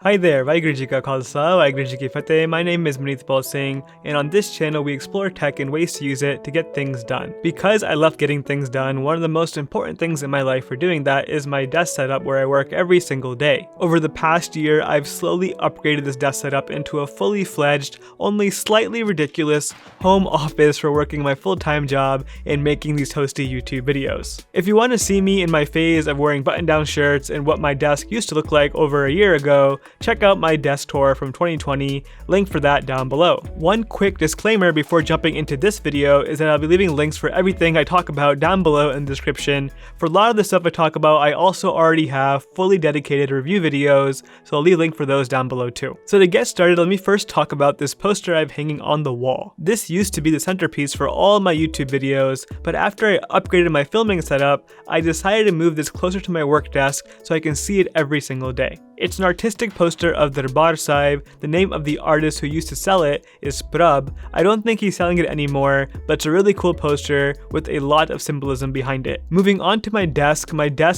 Hi there, Waheguru Ji Ka Khalsa, Waheguru Ji Ki Fateh. My name is Maneetpaul Singh, and on this channel we explore tech and ways to use it to get things done. Because I love getting things done, one of the most important things in my life for doing that is my desk setup where I work every single day. Over the past year, I've slowly upgraded this desk setup into a fully fledged, only slightly ridiculous home office for working my full-time job and making these toasty YouTube videos. If you want to see me in my phase of wearing button-down shirts and what my desk used to look like over a year ago, check out my desk tour from 2020, link for that down below. One quick disclaimer before jumping into this video is that I'll be leaving links for everything I talk about down below in the description. For a lot of the stuff I talk about, I also already have fully dedicated review videos, so I'll leave a link for those down below too. So to get started, let me first talk about this poster I have hanging on the wall. This used to be the centerpiece for all my YouTube videos, but after I upgraded my filming setup, I decided to move this closer to my work desk so I can see it every single day. It's an artistic poster of Darbar Sahib. The name of the artist who used to sell it is Prab. I don't think he's selling it anymore, but it's a really cool poster with a lot of symbolism behind it. Moving on to my desk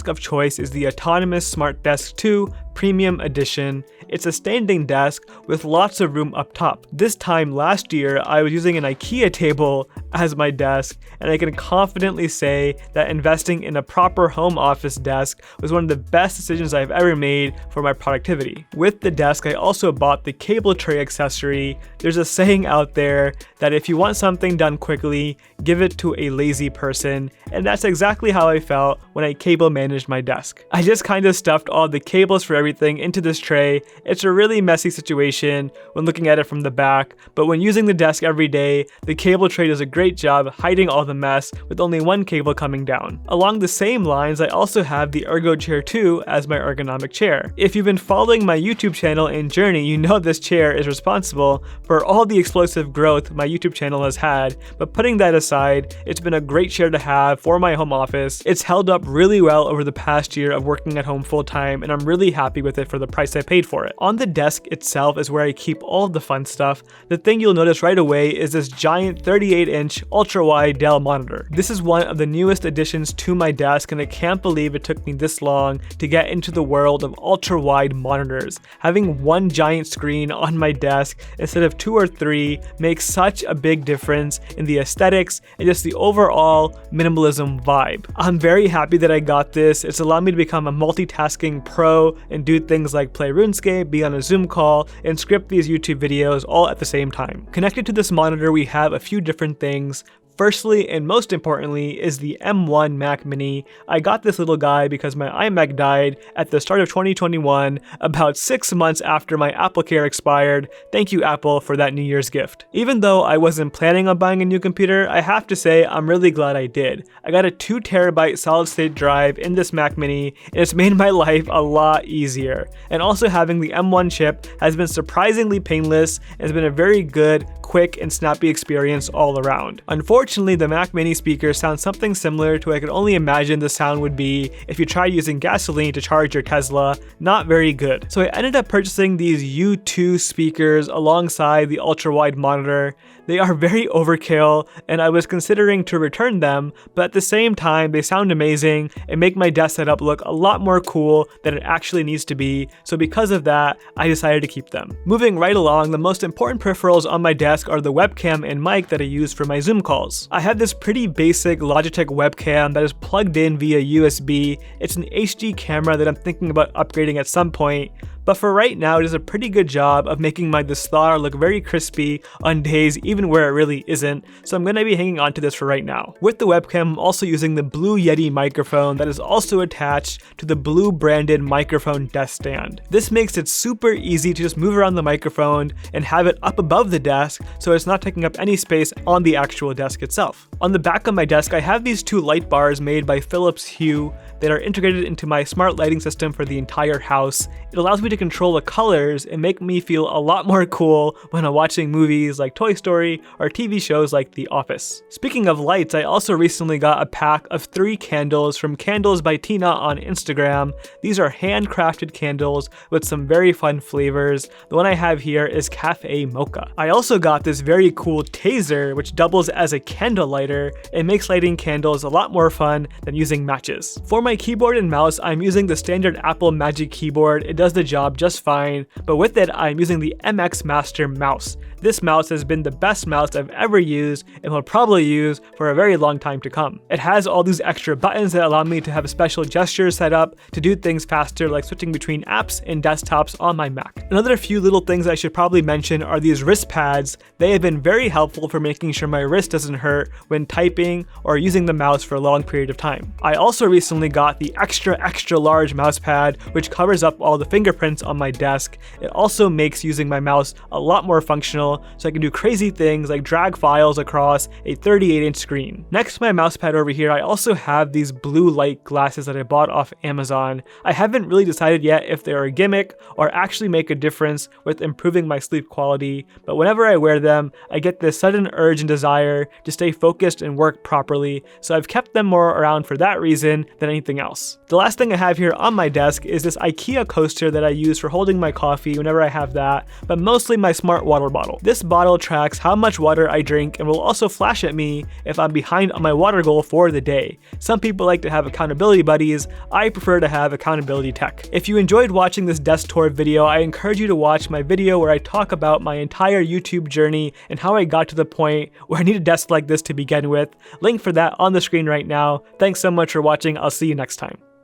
of choice is the Autonomous Smart Desk 2 Premium Edition. It's a standing desk with lots of room up top. This time last year, I was using an IKEA table as my desk, and I can confidently say that investing in a proper home office desk was one of the best decisions I've ever made for my productivity. With the desk, I also bought the cable tray accessory. There's a saying out there that if you want something done quickly, give it to a lazy person, and that's exactly how I felt when I cable managed my desk. I just kind of stuffed all the cables for everything into this tray. It's a really messy situation when looking at it from the back, but when using the desk every day, the cable tray does a great job hiding all the mess with only one cable coming down. Along the same lines, I also have the Ergo Chair 2 as my ergonomic chair. If you've been following my YouTube channel and journey, you know this chair is responsible for all the explosive growth my YouTube channel has had, but putting that aside, it's been a great chair to have for my home office. It's held up really well over the past year of working at home full-time, and I'm really happy with it for the price I paid for it. On the desk itself is where I keep all of the fun stuff. The thing you'll notice right away is this giant 38-inch ultra-wide Dell monitor. This is one of the newest additions to my desk, and I can't believe it took me this long to get into the world of ultra-wide monitors. Having one giant screen on my desk instead of 2 or 3 makes such a big difference in the aesthetics and just the overall minimalism vibe. I'm very happy that I got this. It's allowed me to become a multitasking pro and do things like play RuneScape, be on a Zoom call, and script these YouTube videos all at the same time. Connected to this monitor, we have a few different things. Firstly, and most importantly, is the M1 Mac Mini. I got this little guy because my iMac died at the start of 2021, about 6 months after my AppleCare expired. Thank you, Apple, for that New Year's gift. Even though I wasn't planning on buying a new computer, I have to say I'm really glad I did. I got a 2 terabyte solid-state drive in this Mac Mini, and it's made my life a lot easier. And also having the M1 chip has been surprisingly painless and has been a very good, quick, and snappy experience all around. Unfortunately, the Mac Mini speakers sound something similar to what I could only imagine the sound would be if you tried using gasoline to charge your Tesla. Not very good. So I ended up purchasing these U2 speakers alongside the ultra-wide monitor. They are very overkill, and I was considering to return them, but at the same time, they sound amazing and make my desk setup look a lot more cool than it actually needs to be, so because of that, I decided to keep them. Moving right along, the most important peripherals on my desk are the webcam and mic that I use for my Zoom calls. I have this pretty basic Logitech webcam that is plugged in via USB. It's an HD camera that I'm thinking about upgrading at some point, but for right now, it does a pretty good job of making my DSLR look very crispy on days even where it really isn't, so I'm going to be hanging on to this for right now. With the webcam, I'm also using the blue Yeti microphone that is also attached to the blue branded microphone desk stand. This makes it super easy to just move around the microphone and have it up above the desk so it's not taking up any space on the actual desk itself. On the back of my desk, I have these 2 light bars made by Philips Hue that are integrated into my smart lighting system for the entire house. It allows me to control the colors and make me feel a lot more cool when I'm watching movies like Toy Story or TV shows like The Office. Speaking of lights, I also recently got a pack of 3 candles from Candles by Tina on Instagram. These are handcrafted candles with some very fun flavors. The one I have here is Cafe Mocha. I also got this very cool Taser, which doubles as a candle lighter and makes lighting candles a lot more fun than using matches. For my keyboard and mouse, I'm using the standard Apple Magic Keyboard. It does the job job just fine, but with it I'm using the MX Master mouse. This mouse has been the best mouse I've ever used and will probably use for a very long time to come. It has all these extra buttons that allow me to have special gestures set up to do things faster, like switching between apps and desktops on my Mac. Another few little things I should probably mention are these wrist pads. They have been very helpful for making sure my wrist doesn't hurt when typing or using the mouse for a long period of time. I also recently got the extra large mouse pad, which covers up all the fingerprints on my desk. It also makes using my mouse a lot more functional, so I can do crazy things like drag files across a 38-inch screen. Next to my mouse pad over here, I also have these blue light glasses that I bought off Amazon. I haven't really decided yet if they're a gimmick or actually make a difference with improving my sleep quality, but whenever I wear them, I get this sudden urge and desire to stay focused and work properly, so I've kept them more around for that reason than anything else. The last thing I have here on my desk is this IKEA coaster that I use for holding my coffee whenever I have that, but mostly my smart water bottle. This bottle tracks how much water I drink and will also flash at me if I'm behind on my water goal for the day. Some people like to have accountability buddies. I prefer to have accountability tech. If you enjoyed watching this desk tour video, I encourage you to watch my video where I talk about my entire YouTube journey and how I got to the point where I need a desk like this to begin with. Link for that on the screen right now. Thanks so much for watching. I'll see you next time.